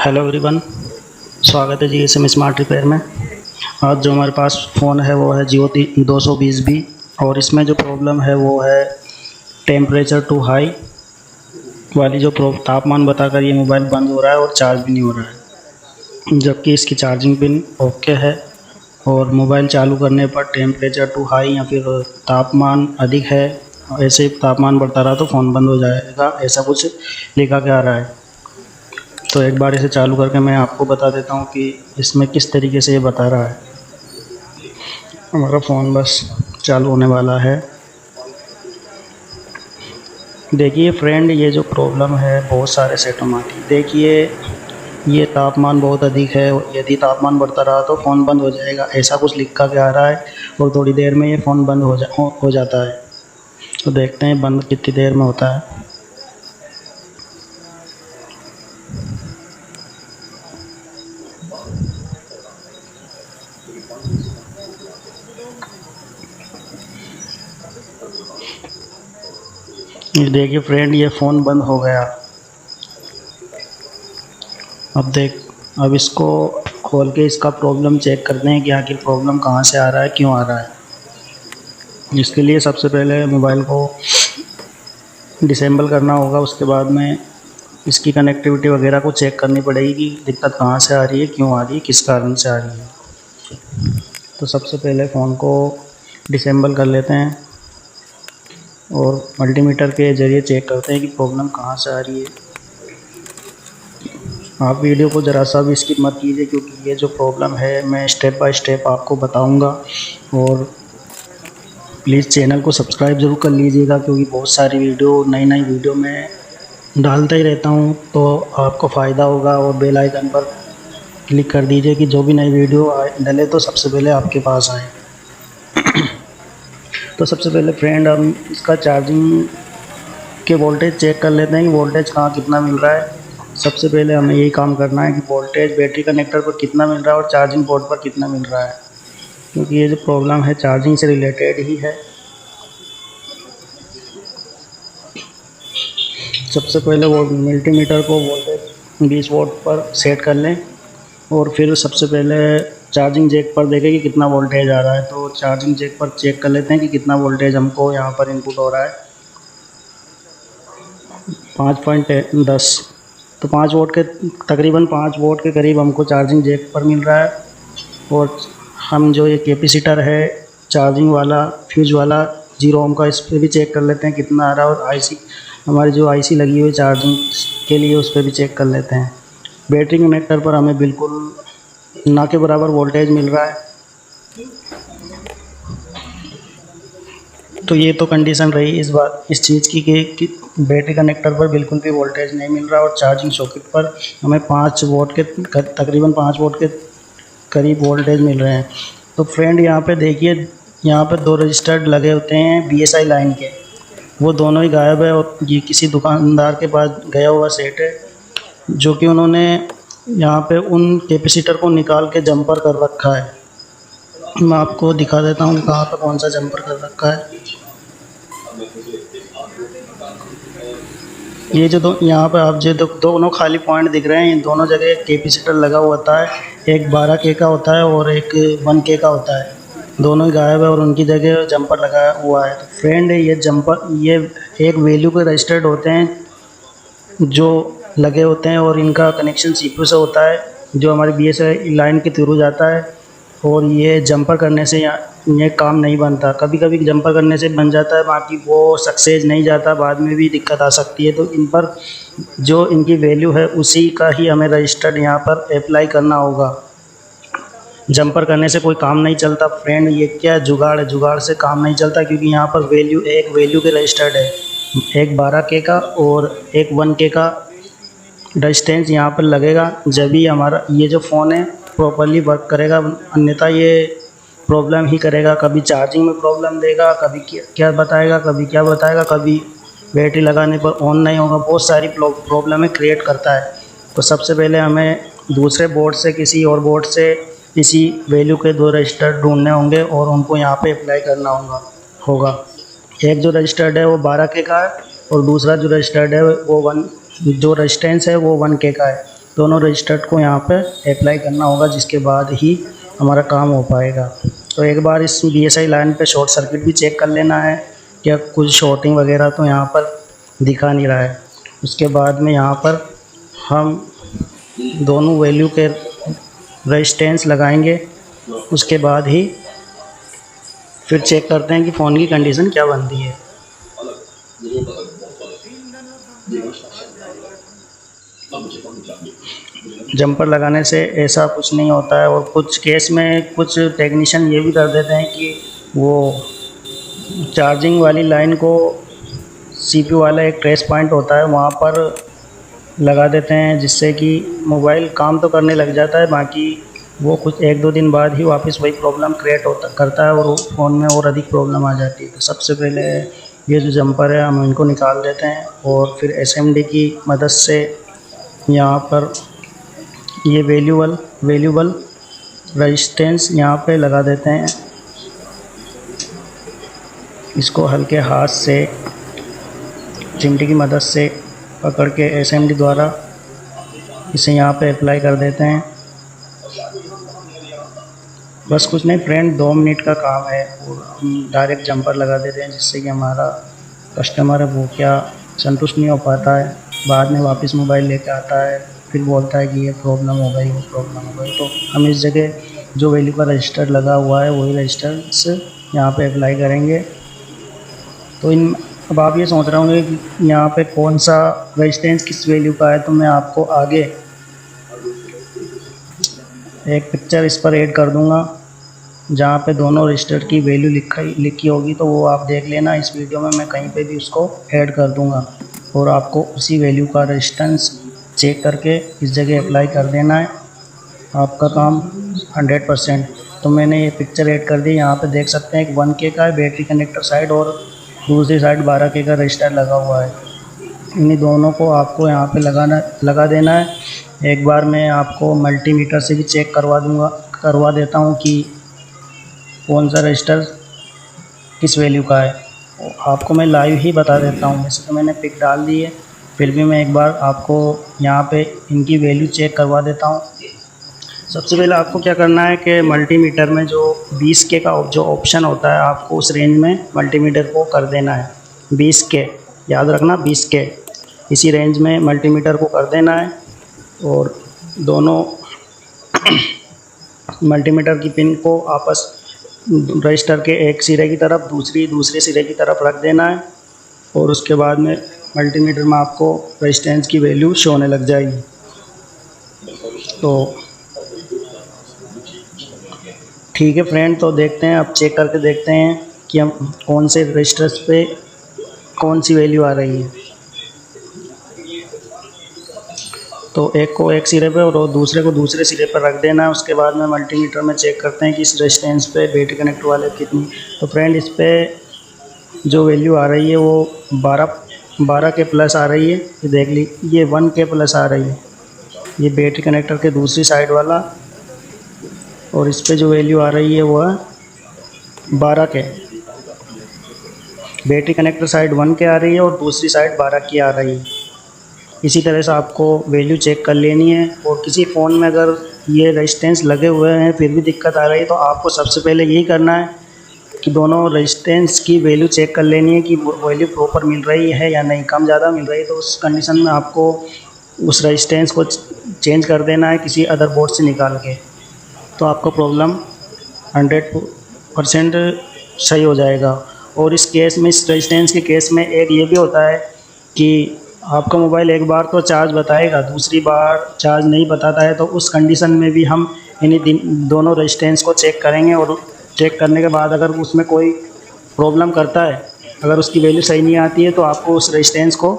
Hello everyone, स्वागत है G S am smart repair में। आज जो हमारे पास फ़ोन है वो है जियो 220B और इसमें जो प्रॉब्लम है वो है टेम्परेचर टू हाई वाली जो तापमान बताकर ये मोबाइल बंद हो रहा है और चार्ज भी नहीं हो रहा है, जबकि इसकी चार्जिंग पिन ओके है और मोबाइल चालू करने पर टेम्परेचर टू हाई या फिर तापमान अधिक है, ऐसे तापमान बढ़ता रहा तो फ़ोन बंद हो जाएगा, ऐसा कुछ लिखा के आ रहा है। तो एक बार इसे चालू करके मैं आपको बता देता हूँ कि इसमें किस तरीके से ये बता रहा है। हमारा फ़ोन बस चालू होने वाला है। देखिए फ्रेंड, ये जो प्रॉब्लम है बहुत सारे सेटों में आती है। देखिए ये तापमान बहुत अधिक है, यदि तापमान बढ़ता रहा तो फ़ोन बंद हो जाएगा, ऐसा कुछ लिखा के आ रहा है और थोड़ी देर में ये फ़ोन बंद हो जाता है। तो देखते हैं बंद कितनी देर में होता है। ये देखिए फ्रेंड, ये फ़ोन बंद हो गया। अब इसको खोल के इसका प्रॉब्लम चेक करते हैं कि आखिर प्रॉब्लम कहाँ से आ रहा है, क्यों आ रहा है। इसके लिए सबसे पहले मोबाइल को डिसेंबल करना होगा, उसके बाद में इसकी कनेक्टिविटी वगैरह को चेक करनी पड़ेगी कि दिक्कत कहाँ से आ रही है, क्यों आ रही है, किस कारण से आ रही है। तो सबसे पहले फ़ोन को डिसेंबल कर लेते हैं और मल्टीमीटर के ज़रिए चेक करते हैं कि प्रॉब्लम कहाँ से आ रही है। आप वीडियो को ज़रा सा भी स्किप मत कीजिए, क्योंकि ये जो प्रॉब्लम है मैं स्टेप बाय स्टेप आपको बताऊंगा। और प्लीज़ चैनल को सब्सक्राइब ज़रूर कर लीजिएगा, क्योंकि बहुत सारी नई वीडियो मैं डालता ही रहता हूँ, तो आपको फ़ायदा होगा। और बेल आइकन पर क्लिक कर दीजिए कि जो भी नई वीडियो डले तो सबसे पहले आपके पास आए। तो सबसे पहले फ्रेंड हम इसका चार्जिंग के वोल्टेज चेक कर लेते हैं कि वोल्टेज कहाँ कितना मिल रहा है। सबसे पहले हमें यही काम करना है कि वोल्टेज बैटरी कनेक्टर पर कितना मिल रहा है और चार्जिंग पोर्ट पर कितना मिल रहा है, क्योंकि ये जो प्रॉब्लम है चार्जिंग से रिलेटेड ही है। सबसे पहले वो मल्टीमीटर को वोल्टेज 20 वोल्ट पर सेट कर लें और फिर सबसे पहले चार्जिंग जैक पर देखें कि कितना वोल्टेज आ रहा है। तो चार्जिंग जैक पर चेक कर लेते हैं कि कितना वोल्टेज हमको यहाँ पर इनपुट हो रहा है। 5.10, तो 5 वोल्ट के तकरीबन 5 वोल्ट के करीब हमको चार्जिंग जैक पर मिल रहा है। और हम जो ये कैपेसिटर है चार्जिंग वाला फ्यूज वाला 0 ओम का, इस पर भी चेक कर लेते हैं कितना आ रहा है। और आईसी, हमारी जो आईसी लगी हुई चार्जिंग के लिए, उस पर भी चेक कर लेते हैं। बैटरी कनेक्टर पर हमें बिल्कुल ना के बराबर वोल्टेज मिल रहा है। तो ये तो कंडीशन रही इस चीज़ की कि बैटरी कनेक्टर पर बिल्कुल भी वोल्टेज नहीं मिल रहा और चार्जिंग सॉकेट पर हमें 5 वोल्ट के तकरीबन 5 वोल्ट के करीब वोल्टेज मिल रहे हैं। तो फ्रेंड यहाँ पे देखिए, यहाँ पे 2 रजिस्टर लगे होते हैं BSI लाइन के, वो दोनों ही गायब है। और ये किसी दुकानदार के पास गया हुआ सेट है, जो कि उन्होंने यहाँ पे उन कैपेसिटर को निकाल के जंपर कर रखा है। मैं आपको दिखा देता हूँ कहाँ पर कौन सा जंपर कर रखा है। ये जो यहाँ पर आप जो दोनों खाली पॉइंट दिख रहे हैं, इन दोनों जगह एक कैपेसिटर लगा हुआ होता है। एक 12K का होता है और एक 1K का होता है। दोनों ही गायब है और उनकी जगह जंपर लगा हुआ है। तो फ्रेंड ये जंपर, ये एक वैल्यू के रजिस्टर्ड होते हैं जो लगे होते हैं और इनका कनेक्शन CPU से होता है, जो हमारी BSI लाइन के थ्रू जाता है। और ये जंपर करने से ये काम नहीं बनता। कभी कभी जंपर करने से बन जाता है, बाकी वो सक्सेस नहीं जाता, बाद में भी दिक्कत आ सकती है। तो इन पर जो इनकी वैल्यू है उसी का ही हमें रजिस्टर्ड यहाँ पर अप्लाई करना होगा। जंपर करने से कोई काम नहीं चलता फ्रेंड, ये क्या जुगाड़ है, जुगाड़ से काम नहीं चलता, क्योंकि यहाँ पर एक वैल्यू के रजिस्टर्ड है, एक 12K का और एक 1K का डिस्टेंस यहाँ पर लगेगा, जब भी हमारा ये जो फ़ोन है प्रॉपर्ली वर्क करेगा। अन्यथा ये प्रॉब्लम ही करेगा, कभी चार्जिंग में प्रॉब्लम देगा, कभी क्या बताएगा, कभी क्या बताएगा, कभी बैटरी लगाने पर ऑन नहीं होगा, बहुत सारी प्रॉब्लमें क्रिएट करता है। तो सबसे पहले हमें दूसरे बोर्ड से, किसी और बोर्ड से इसी वैल्यू के 2 रजिस्टर ढूंढने होंगे और उनको यहाँ पे अप्लाई करना होगा। एक जो रजिस्टर्ड है वो 12K का है और दूसरा जो रजिस्टर्ड है वो जो रेजिस्टेंस है वो 1K का है। दोनों रजिस्टर्ड को यहाँ पे अप्लाई करना होगा, जिसके बाद ही हमारा काम हो पाएगा। तो एक बार इस BSI लाइन पे शॉर्ट सर्किट भी चेक कर लेना है, क्या कुछ शॉर्टिंग वगैरह तो यहाँ पर दिखा नहीं रहा है। उसके बाद में यहाँ पर हम दोनों वैल्यू के रेजिस्टेंस लगाएंगे, उसके बाद ही फिर चेक करते हैं कि फ़ोन की कंडीशन क्या बनती है। जंपर लगाने से ऐसा कुछ नहीं होता है, और कुछ केस में कुछ टेक्नीशियन ये भी कर देते हैं कि वो चार्जिंग वाली लाइन को CPU वाला एक ट्रेस पॉइंट होता है वहाँ पर लगा देते हैं, जिससे कि मोबाइल काम तो करने लग जाता है, बाकी वो कुछ 1-2 दिन बाद ही वापस वही प्रॉब्लम क्रिएट करता है और फ़ोन में और अधिक प्रॉब्लम आ जाती है। तो सबसे पहले ये जो जंपर है हम इनको निकाल देते हैं, और फिर SMD की मदद से यहाँ पर ये वैल्यूबल रेजिस्टेंस यहाँ पे लगा देते हैं। इसको हल्के हाथ से चिमटी की मदद से पकड़ के SMD द्वारा इसे यहाँ पे अप्लाई कर देते हैं। बस कुछ नहीं फ्रेंड, 2 मिनट का काम है और हम डायरेक्ट जंपर लगा देते हैं, जिससे कि हमारा कस्टमर है वो क्या संतुष्ट नहीं हो पाता है, बाद में वापस मोबाइल लेके आता है, फिर बोलता है कि ये प्रॉब्लम हो गई, वो प्रॉब्लम हो गई। तो हम इस जगह जो वैल्यू का रजिस्टर लगा हुआ है वही रजिस्टर्स यहाँ पे अप्लाई करेंगे। तो अब आप ये सोच रहे होंगे कि यहाँ पे कौन सा रेजिस्टेंस किस वैल्यू का है, तो मैं आपको आगे एक पिक्चर इस पर ऐड कर दूंगा जहाँ पे दोनों रजिस्टर की वैल्यू लिखी होगी, तो वो आप देख लेना। इस वीडियो में मैं कहीं पे भी उसको ऐड कर दूंगा, और आपको उसी वैल्यू का रेजिस्टेंस चेक करके इस जगह अप्लाई कर देना है, आपका काम 100%। तो मैंने ये पिक्चर ऐड कर दी, यहाँ पे देख सकते हैं एक 1K का है बैटरी कनेक्टर साइड, और दूसरी साइड 12K का रजिस्टर लगा हुआ है। इन्हीं दोनों को आपको यहाँ पे लगा देना है। एक बार मैं आपको मल्टीमीटर से भी चेक करवा देता हूँ कि कौन सा रजिस्टर किस वैल्यू का है। आपको मैं लाइव ही बता देता हूँ, वैसे तो मैंने पिक डाल दी है, फिर भी मैं एक बार आपको यहाँ पे इनकी वैल्यू चेक करवा देता हूँ। सबसे पहले आपको क्या करना है कि मल्टीमीटर में जो 20K का जो ऑप्शन होता है, आपको उस रेंज में मल्टीमीटर को कर देना है। 20K याद रखना, 20K इसी रेंज में मल्टीमीटर को कर देना है, और दोनों मल्टीमीटर की पिन को आपस रजिस्टर के एक सिरे की तरफ दूसरे सिरे की तरफ रख देना है, और उसके बाद में मल्टीमीटर में आपको रेजिस्टेंस की वैल्यू शो होने लग जाएगी। तो ठीक है फ्रेंड, तो देखते हैं, अब चेक करके देखते हैं कि हम कौन से रजिस्टर्स पे कौन सी वैल्यू आ रही है। तो एक को एक सिरे पे और दूसरे को दूसरे सिरे पर रख देना है। उसके बाद में मल्टीमीटर में चेक करते हैं कि इस रेजिस्टेंस पे बैटरी कनेक्ट वाले कितनी। तो फ्रेंड, इस पे जो वैल्यू आ रही है वो 12K प्लस आ रही है। ये देख ली, ये 1K प्लस आ रही है, ये बैटरी कनेक्टर के दूसरी साइड वाला। और इस पे जो वैल्यू आ रही है वो है 12K। Battery connector side 1K आ रही है और दूसरी साइड 12K आ रही है। इसी तरह से आपको वैल्यू चेक कर लेनी है। और किसी फ़ोन में अगर ये रेजिस्टेंस लगे हुए हैं फिर भी दिक्कत आ रही है, तो आपको सबसे पहले यही करना है कि दोनों रेजिस्टेंस की वैल्यू चेक कर लेनी है कि वैल्यू प्रॉपर मिल रही है या नहीं, कम ज़्यादा मिल रही है। तो उस कंडीशन में आपको उस रेजिस्टेंस को चेंज कर देना है किसी अदर बोर्ड से निकाल के, तो आपका प्रॉब्लम 100% सही हो जाएगा। और इस केस में, इस रेजिस्टेंस के केस में एक ये भी होता है कि आपका मोबाइल एक बार तो चार्ज बताएगा, दूसरी बार चार्ज नहीं बताता है। तो उस कंडीशन में भी हम इन्हीं दोनों रेजिस्टेंस को चेक करेंगे, और चेक करने के बाद अगर उसमें कोई प्रॉब्लम करता है, अगर उसकी वैल्यू सही नहीं आती है, तो आपको उस रेजिस्टेंस को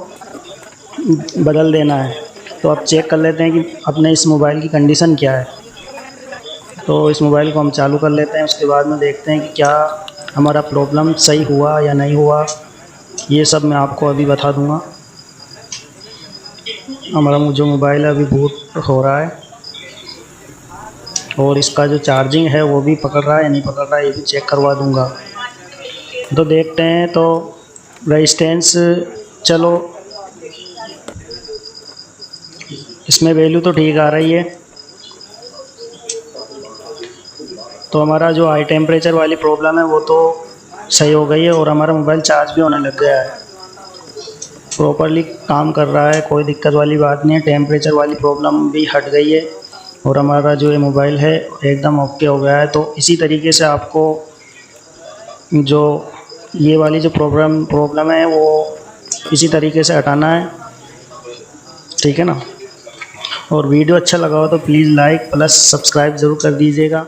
बदल देना है। तो अब चेक कर लेते हैं कि अपने इस मोबाइल की कंडीशन क्या है। तो इस मोबाइल को हम चालू कर लेते हैं, उसके बाद में देखते हैं कि क्या हमारा प्रॉब्लम सही हुआ या नहीं हुआ। ये सब मैं आपको अभी बता दूंगा। हमारा जो मोबाइल है अभी बूट हो रहा है, और इसका जो चार्जिंग है वो भी पकड़ रहा है या नहीं पकड़ रहा है ये भी चेक करवा दूंगा। तो देखते हैं। तो रेजिस्टेंस चलो इसमें वैल्यू तो ठीक आ रही है। तो हमारा जो हाई टेम्परेचर वाली प्रॉब्लम है वो तो सही हो गई है और हमारा मोबाइल चार्ज भी होने लग गया है, प्रॉपरली काम कर रहा है, कोई दिक्कत वाली बात नहीं है। टेम्परेचर वाली प्रॉब्लम भी हट गई है और हमारा जो ये मोबाइल है एकदम ओके हो गया है। तो इसी तरीके से आपको जो ये वाली जो प्रॉब्लम है वो इसी तरीके से हटाना है, ठीक है ना। और वीडियो अच्छा लगा हो तो प्लीज़ लाइक प्लस सब्सक्राइब ज़रूर कर दीजिएगा।